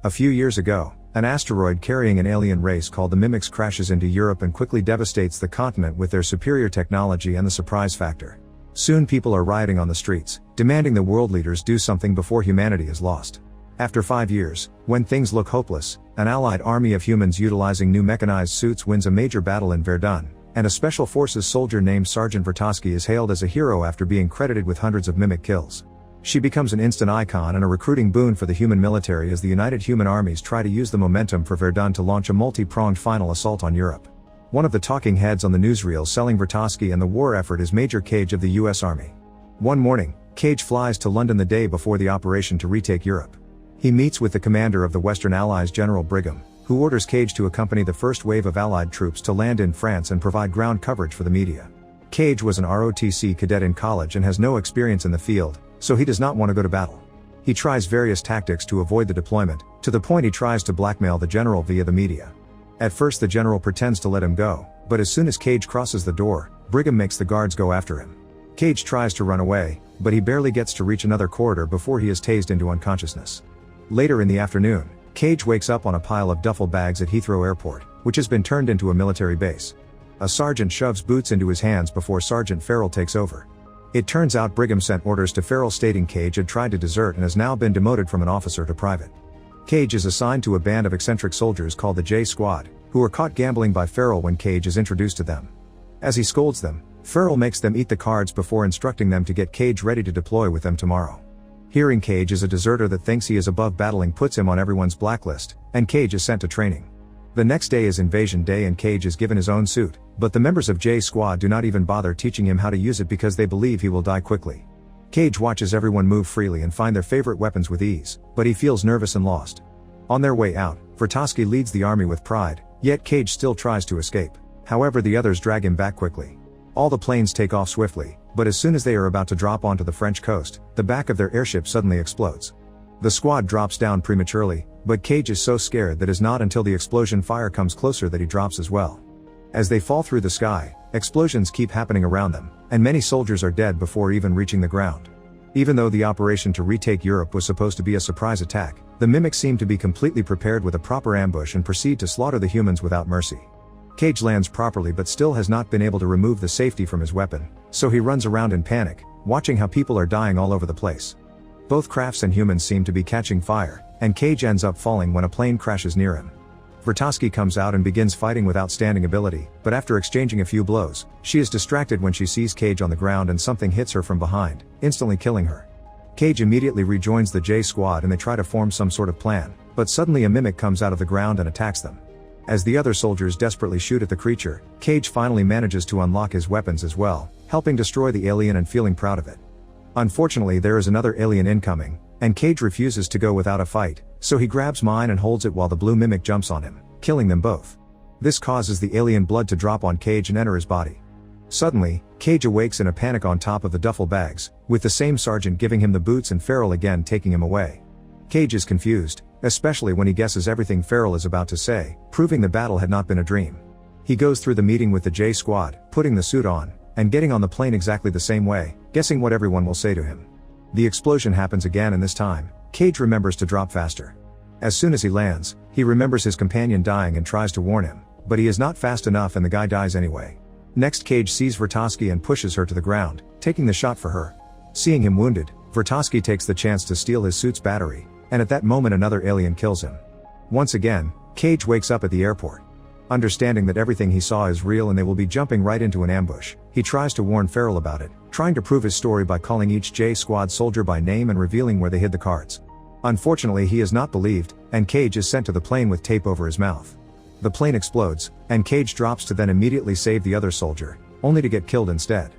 A few years ago, an asteroid carrying an alien race called the Mimics crashes into Europe and quickly devastates the continent with their superior technology and the surprise factor. Soon people are rioting on the streets, demanding the world leaders do something before humanity is lost. After 5 years, when things look hopeless, an allied army of humans utilizing new mechanized suits wins a major battle in Verdun, and a special forces soldier named Sergeant Vertovsky is hailed as a hero after being credited with hundreds of Mimic kills. She becomes an instant icon and a recruiting boon for the human military as the united human armies try to use the momentum for Verdun to launch a multi-pronged final assault on Europe. One of the talking heads on the newsreel selling Vertovsky and the war effort is Major Cage of the US Army. One morning, Cage flies to London the day before the operation to retake Europe. He meets with the commander of the Western Allies, General Brigham, who orders Cage to accompany the first wave of Allied troops to land in France and provide ground coverage for the media. Cage was an ROTC cadet in college and has no experience in the field, so he does not want to go to battle. He tries various tactics to avoid the deployment, to the point he tries to blackmail the general via the media. At first the general pretends to let him go, but as soon as Cage crosses the door, Brigham makes the guards go after him. Cage tries to run away, but he barely gets to reach another corridor before he is tased into unconsciousness. Later in the afternoon, Cage wakes up on a pile of duffel bags at Heathrow Airport, which has been turned into a military base. A sergeant shoves boots into his hands before Sergeant Farrell takes over. It turns out Brigham sent orders to Farrell stating Cage had tried to desert and has now been demoted from an officer to private. Cage is assigned to a band of eccentric soldiers called the J Squad, who are caught gambling by Farrell when Cage is introduced to them. As he scolds them, Farrell makes them eat the cards before instructing them to get Cage ready to deploy with them tomorrow. Hearing Cage is a deserter that thinks he is above battling puts him on everyone's blacklist, and Cage is sent to training. The next day is Invasion Day and Cage is given his own suit, but the members of J Squad do not even bother teaching him how to use it because they believe he will die quickly. Cage watches everyone move freely and find their favorite weapons with ease, but he feels nervous and lost. On their way out, Vertovsky leads the army with pride, yet Cage still tries to escape. However, the others drag him back quickly. All the planes take off swiftly, but as soon as they are about to drop onto the French coast, the back of their airship suddenly explodes. The squad drops down prematurely, but Cage is so scared that it is not until the explosion fire comes closer that he drops as well. As they fall through the sky, explosions keep happening around them, and many soldiers are dead before even reaching the ground. Even though the operation to retake Europe was supposed to be a surprise attack, the Mimics seem to be completely prepared with a proper ambush and proceed to slaughter the humans without mercy. Cage lands properly but still has not been able to remove the safety from his weapon, so he runs around in panic, watching how people are dying all over the place. Both crafts and humans seem to be catching fire, and Cage ends up falling when a plane crashes near him. Vertovsky comes out and begins fighting with outstanding ability, but after exchanging a few blows, she is distracted when she sees Cage on the ground and something hits her from behind, instantly killing her. Cage immediately rejoins the J Squad and they try to form some sort of plan, but suddenly a Mimic comes out of the ground and attacks them. As the other soldiers desperately shoot at the creature, Cage finally manages to unlock his weapons as well, helping destroy the alien and feeling proud of it. Unfortunately, there is another alien incoming, and Cage refuses to go without a fight, so he grabs mine and holds it while the blue Mimic jumps on him, killing them both. This causes the alien blood to drop on Cage and enter his body. Suddenly, Cage awakes in a panic on top of the duffel bags, with the same sergeant giving him the boots and Farrell again taking him away. Cage is confused, especially when he guesses everything Farrell is about to say, proving the battle had not been a dream. He goes through the meeting with the J Squad, putting the suit on, and getting on the plane exactly the same way, guessing what everyone will say to him. The explosion happens again and this time, Cage remembers to drop faster. As soon as he lands, he remembers his companion dying and tries to warn him, but he is not fast enough and the guy dies anyway. Next, Cage sees Vertovsky and pushes her to the ground, taking the shot for her. Seeing him wounded, Vertovsky takes the chance to steal his suit's battery, and at that moment another alien kills him. Once again, Cage wakes up at the airport. Understanding that everything he saw is real and they will be jumping right into an ambush, he tries to warn Farrell about it, trying to prove his story by calling each J Squad soldier by name and revealing where they hid the cards. Unfortunately, he is not believed, and Cage is sent to the plane with tape over his mouth. The plane explodes, and Cage drops to then immediately save the other soldier, only to get killed instead.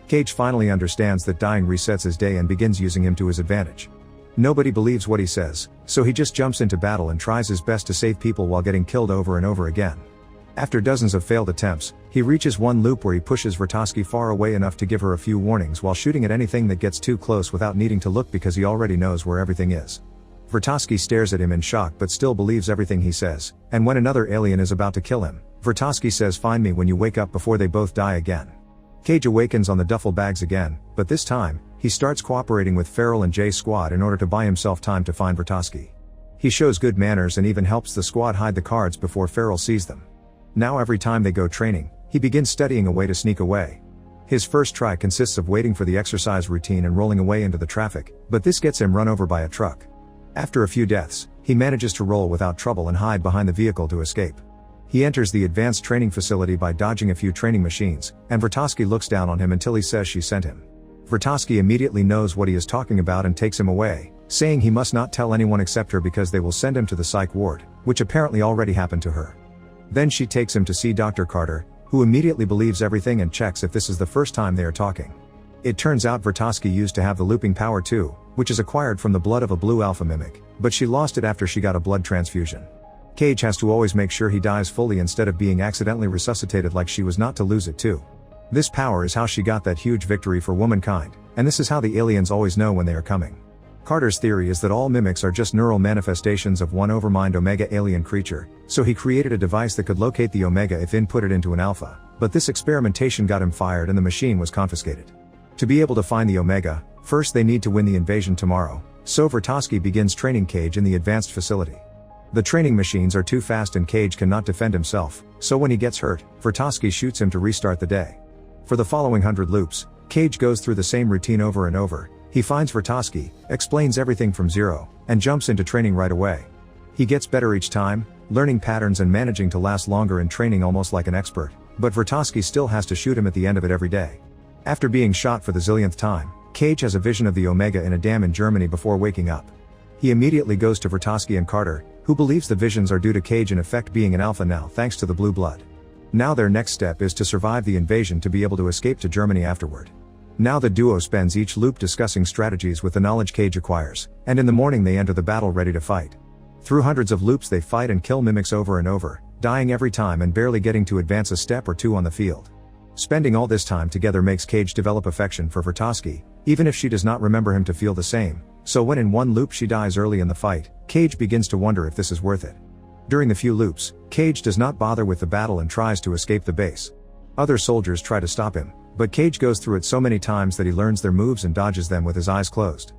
Cage finally understands that dying resets his day and begins using him to his advantage. Nobody believes what he says, so he just jumps into battle and tries his best to save people while getting killed over and over again. After dozens of failed attempts, he reaches one loop where he pushes Vertovsky far away enough to give her a few warnings while shooting at anything that gets too close without needing to look because he already knows where everything is. Vertovsky stares at him in shock but still believes everything he says, and when another alien is about to kill him, Vertovsky says, "Find me when you wake up," before they both die again. Cage awakens on the duffel bags again, but this time, he starts cooperating with Farrell and J Squad in order to buy himself time to find Vertovsky. He shows good manners and even helps the squad hide the cards before Farrell sees them. Now every time they go training, he begins studying a way to sneak away. His first try consists of waiting for the exercise routine and rolling away into the traffic, but this gets him run over by a truck. After a few deaths, he manages to roll without trouble and hide behind the vehicle to escape. He enters the advanced training facility by dodging a few training machines, and Vertovsky looks down on him until he says she sent him. Vertovsky immediately knows what he is talking about and takes him away, saying he must not tell anyone except her because they will send him to the psych ward, which apparently already happened to her. Then she takes him to see Dr. Carter, who immediately believes everything and checks if this is the first time they are talking. It turns out Vertovsky used to have the looping power too, which is acquired from the blood of a blue alpha mimic, but she lost it after she got a blood transfusion. Cage has to always make sure he dies fully instead of being accidentally resuscitated like she was not to lose it too. This power is how she got that huge victory for womankind, and this is how the aliens always know when they are coming. Carter's theory is that all mimics are just neural manifestations of one overmind Omega alien creature, so he created a device that could locate the Omega if inputted into an alpha, but this experimentation got him fired and the machine was confiscated. To be able to find the Omega, first they need to win the invasion tomorrow, so Vertovsky begins training Cage in the advanced facility. The training machines are too fast and Cage cannot defend himself, so when he gets hurt, Vertovsky shoots him to restart the day. For the following 100 loops, Cage goes through the same routine over and over. He finds Vertovsky, explains everything from zero, and jumps into training right away. He gets better each time, learning patterns and managing to last longer in training almost like an expert, but Vertovsky still has to shoot him at the end of it every day. After being shot for the zillionth time, Cage has a vision of the Omega in a dam in Germany before waking up. He immediately goes to Vertovsky and Carter, who believes the visions are due to Cage in effect being an alpha now thanks to the blue blood. Now their next step is to survive the invasion to be able to escape to Germany afterward. Now the duo spends each loop discussing strategies with the knowledge Cage acquires, and in the morning they enter the battle ready to fight. Through hundreds of loops they fight and kill mimics over and over, dying every time and barely getting to advance a step or two on the field. Spending all this time together makes Cage develop affection for Vertovsky, even if she does not remember him to feel the same, so when in one loop she dies early in the fight, Cage begins to wonder if this is worth it. During the few loops, Cage does not bother with the battle and tries to escape the base. Other soldiers try to stop him, but Cage goes through it so many times that he learns their moves and dodges them with his eyes closed.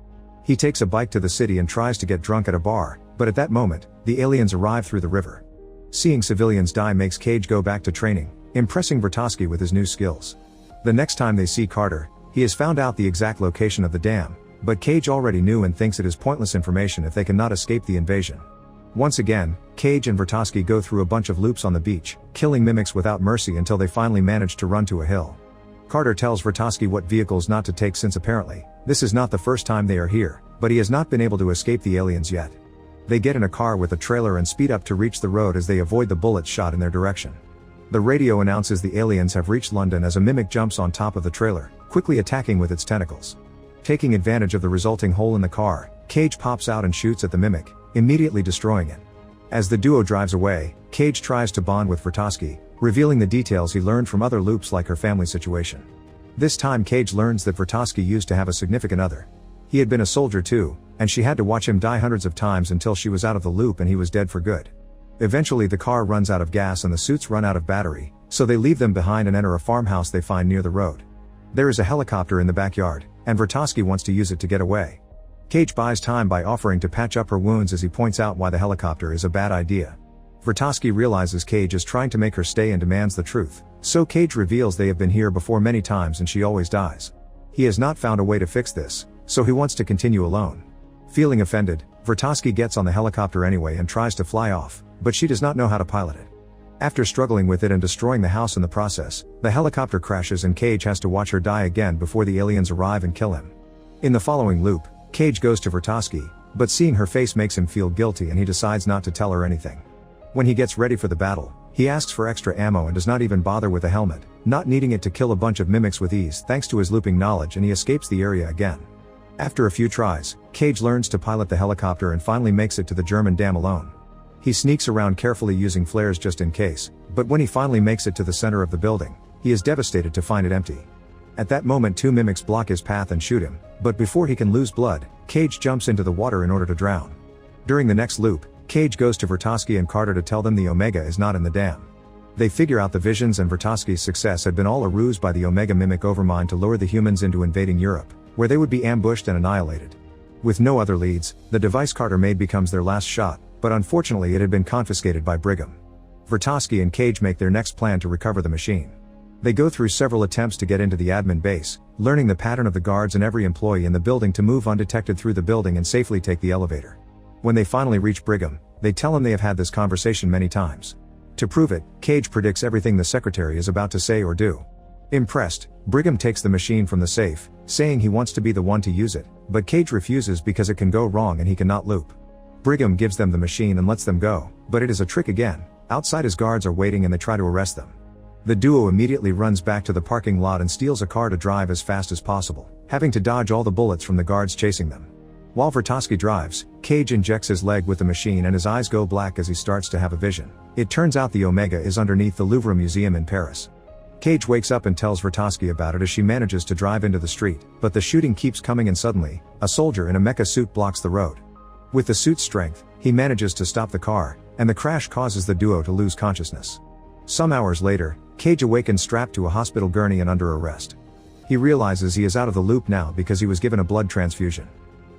He takes a bike to the city and tries to get drunk at a bar, but at that moment, the aliens arrive through the river. Seeing civilians die makes Cage go back to training, impressing Vertovsky with his new skills. The next time they see Carter, he has found out the exact location of the dam, but Cage already knew and thinks it is pointless information if they cannot escape the invasion. Once again, Cage and Vertovsky go through a bunch of loops on the beach, killing mimics without mercy until they finally manage to run to a hill. Carter tells Vertovsky what vehicles not to take since apparently, this is not the first time they are here, but he has not been able to escape the aliens yet. They get in a car with a trailer and speed up to reach the road as they avoid the bullets shot in their direction. The radio announces the aliens have reached London as a mimic jumps on top of the trailer, quickly attacking with its tentacles. Taking advantage of the resulting hole in the car, Cage pops out and shoots at the mimic, immediately destroying it. As the duo drives away, Cage tries to bond with Vertovsky, revealing the details he learned from other loops like her family situation. This time Cage learns that Vertovsky used to have a significant other. He had been a soldier too, and she had to watch him die hundreds of times until she was out of the loop and he was dead for good. Eventually the car runs out of gas and the suits run out of battery, so they leave them behind and enter a farmhouse they find near the road. There is a helicopter in the backyard, and Vertovsky wants to use it to get away. Cage buys time by offering to patch up her wounds as he points out why the helicopter is a bad idea. Vertovsky realizes Cage is trying to make her stay and demands the truth, so Cage reveals they have been here before many times and she always dies. He has not found a way to fix this, so he wants to continue alone. Feeling offended, Vertovsky gets on the helicopter anyway and tries to fly off, but she does not know how to pilot it. After struggling with it and destroying the house in the process, the helicopter crashes and Cage has to watch her die again before the aliens arrive and kill him. In the following loop, Cage goes to Vertovsky, but seeing her face makes him feel guilty and he decides not to tell her anything. When he gets ready for the battle, he asks for extra ammo and does not even bother with a helmet, not needing it to kill a bunch of mimics with ease thanks to his looping knowledge, and he escapes the area again. After a few tries, Cage learns to pilot the helicopter and finally makes it to the German dam alone. He sneaks around carefully using flares just in case, but when he finally makes it to the center of the building, he is devastated to find it empty. At that moment two mimics block his path and shoot him, but before he can lose blood, Cage jumps into the water in order to drown. During the next loop, Cage goes to Vertovsky and Carter to tell them the Omega is not in the dam. They figure out the visions and Vertovsky's success had been all a ruse by the Omega mimic overmind to lure the humans into invading Europe, where they would be ambushed and annihilated. With no other leads, the device Carter made becomes their last shot, but unfortunately it had been confiscated by Brigham. Vertovsky and Cage make their next plan to recover the machine. They go through several attempts to get into the admin base, learning the pattern of the guards and every employee in the building to move undetected through the building and safely take the elevator. When they finally reach Brigham, they tell him they have had this conversation many times. To prove it, Cage predicts everything the secretary is about to say or do. Impressed, Brigham takes the machine from the safe, saying he wants to be the one to use it, but Cage refuses because it can go wrong and he cannot loop. Brigham gives them the machine and lets them go, but it is a trick again. Outside his guards are waiting and they try to arrest them. The duo immediately runs back to the parking lot and steals a car to drive as fast as possible, having to dodge all the bullets from the guards chasing them. While Vertovsky drives, Cage injects his leg with the machine and his eyes go black as he starts to have a vision. It turns out the Omega is underneath the Louvre Museum in Paris. Cage wakes up and tells Vertovsky about it as she manages to drive into the street, but the shooting keeps coming and suddenly, a soldier in a mecha suit blocks the road. With the suit's strength, he manages to stop the car, and the crash causes the duo to lose consciousness. Some hours later, Cage awakens strapped to a hospital gurney and under arrest. He realizes he is out of the loop now because he was given a blood transfusion.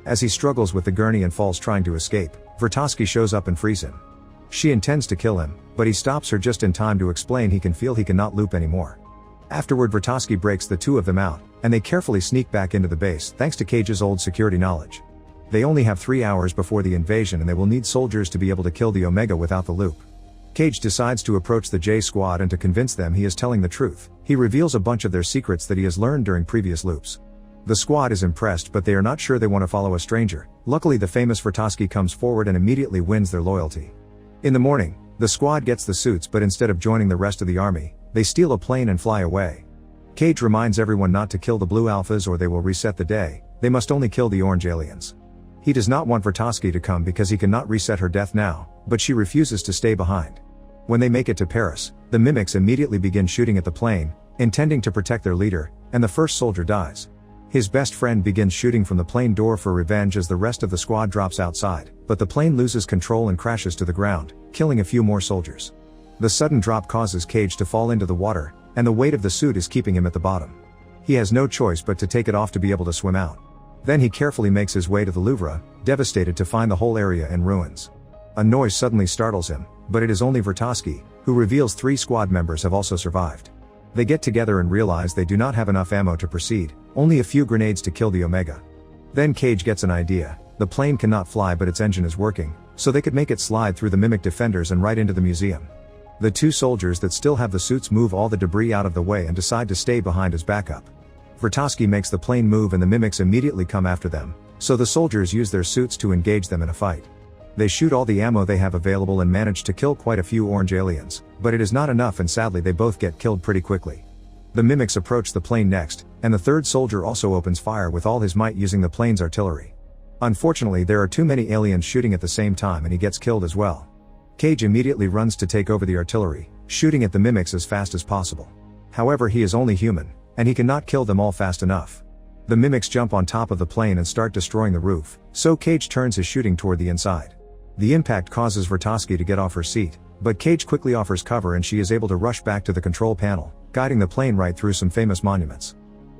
As he struggles with the gurney and falls trying to escape, Vertovsky shows up and frees him. She intends to kill him, but he stops her just in time to explain he can feel he cannot loop anymore. Afterward, Vertovsky breaks the two of them out, and they carefully sneak back into the base thanks to Cage's old security knowledge. They only have 3 hours before the invasion and they will need soldiers to be able to kill the Omega without the loop. Cage decides to approach the J Squad and to convince them he is telling the truth, he reveals a bunch of their secrets that he has learned during previous loops. The squad is impressed but they are not sure they want to follow a stranger. Luckily the famous Vertovsky comes forward and immediately wins their loyalty. In the morning, the squad gets the suits but instead of joining the rest of the army, they steal a plane and fly away. Cage reminds everyone not to kill the blue alphas or they will reset the day, they must only kill the orange aliens. He does not want Vertovsky to come because he cannot reset her death now, but she refuses to stay behind. When they make it to Paris, the mimics immediately begin shooting at the plane, intending to protect their leader, and the first soldier dies. His best friend begins shooting from the plane door for revenge as the rest of the squad drops outside, but the plane loses control and crashes to the ground, killing a few more soldiers. The sudden drop causes Cage to fall into the water, and the weight of the suit is keeping him at the bottom. He has no choice but to take it off to be able to swim out. Then he carefully makes his way to the Louvre, devastated to find the whole area in ruins. A noise suddenly startles him, but it is only Vertovsky, who reveals 3 squad members have also survived. They get together and realize they do not have enough ammo to proceed, only a few grenades to kill the Omega. Then Cage gets an idea, the plane cannot fly but its engine is working, so they could make it slide through the mimic defenders and right into the museum. The 2 soldiers that still have the suits move all the debris out of the way and decide to stay behind as backup. Vertovsky makes the plane move and the mimics immediately come after them, so the soldiers use their suits to engage them in a fight. They shoot all the ammo they have available and manage to kill quite a few orange aliens, but it is not enough and sadly they both get killed pretty quickly. The mimics approach the plane next, and the 3rd soldier also opens fire with all his might using the plane's artillery. Unfortunately there are too many aliens shooting at the same time and he gets killed as well. Cage immediately runs to take over the artillery, shooting at the mimics as fast as possible. However, he is only human, and he cannot kill them all fast enough. The mimics jump on top of the plane and start destroying the roof, so Cage turns his shooting toward the inside. The impact causes Vertovsky to get off her seat, but Cage quickly offers cover and she is able to rush back to the control panel, guiding the plane right through some famous monuments.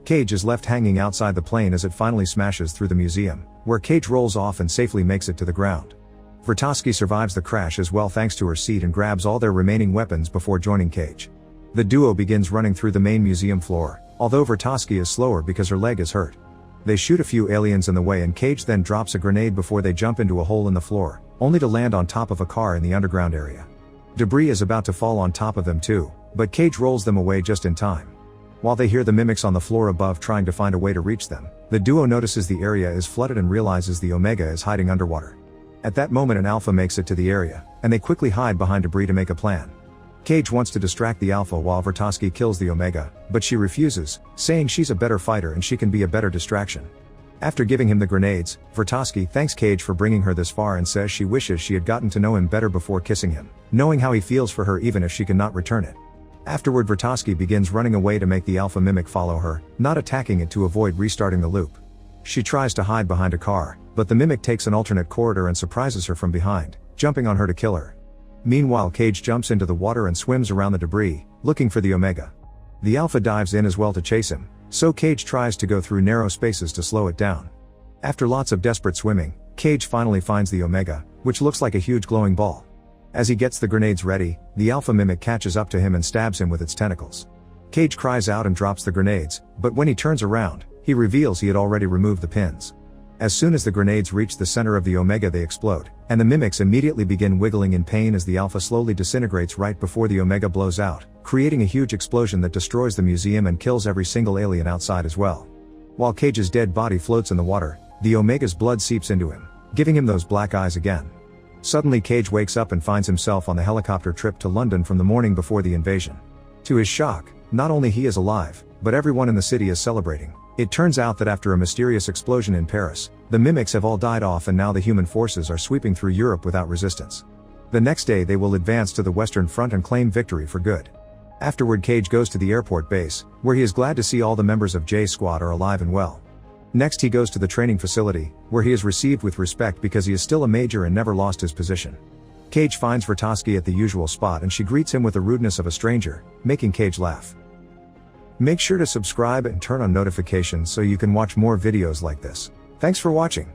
Cage is left hanging outside the plane as it finally smashes through the museum, where Cage rolls off and safely makes it to the ground. Vertovsky survives the crash as well thanks to her seat and grabs all their remaining weapons before joining Cage. The duo begins running through the main museum floor, although Vertovsky is slower because her leg is hurt. They shoot a few aliens in the way and Cage then drops a grenade before they jump into a hole in the floor, only to land on top of a car in the underground area. Debris is about to fall on top of them too, but Cage rolls them away just in time. While they hear the mimics on the floor above trying to find a way to reach them, the duo notices the area is flooded and realizes the Omega is hiding underwater. At that moment an Alpha makes it to the area, and they quickly hide behind debris to make a plan. Cage wants to distract the Alpha while Vertovsky kills the Omega, but she refuses, saying she's a better fighter and she can be a better distraction. After giving him the grenades, Vertovsky thanks Cage for bringing her this far and says she wishes she had gotten to know him better before kissing him, knowing how he feels for her even if she cannot return it. Afterward Vertovsky begins running away to make the Alpha mimic follow her, not attacking it to avoid restarting the loop. She tries to hide behind a car, but the mimic takes an alternate corridor and surprises her from behind, jumping on her to kill her. Meanwhile Cage jumps into the water and swims around the debris, looking for the Omega. The Alpha dives in as well to chase him, so Cage tries to go through narrow spaces to slow it down. After lots of desperate swimming, Cage finally finds the Omega, which looks like a huge glowing ball. As he gets the grenades ready, the Alpha Mimic catches up to him and stabs him with its tentacles. Cage cries out and drops the grenades, but when he turns around, he reveals he had already removed the pins. As soon as the grenades reach the center of the Omega, they explode, and the mimics immediately begin wiggling in pain as the Alpha slowly disintegrates right before the Omega blows out, creating a huge explosion that destroys the museum and kills every single alien outside as well. While Cage's dead body floats in the water, the Omega's blood seeps into him, giving him those black eyes again. Suddenly Cage wakes up and finds himself on the helicopter trip to London from the morning before the invasion. To his shock, not only he is alive, but everyone in the city is celebrating. It turns out that after a mysterious explosion in Paris, the mimics have all died off and now the human forces are sweeping through Europe without resistance. The next day they will advance to the Western Front and claim victory for good. Afterward, Cage goes to the airport base, where he is glad to see all the members of J Squad are alive and well. Next he goes to the training facility, where he is received with respect because he is still a major and never lost his position. Cage finds Vertovsky at the usual spot and she greets him with the rudeness of a stranger, making Cage laugh. Make sure to subscribe and turn on notifications so you can watch more videos like this. Thanks for watching.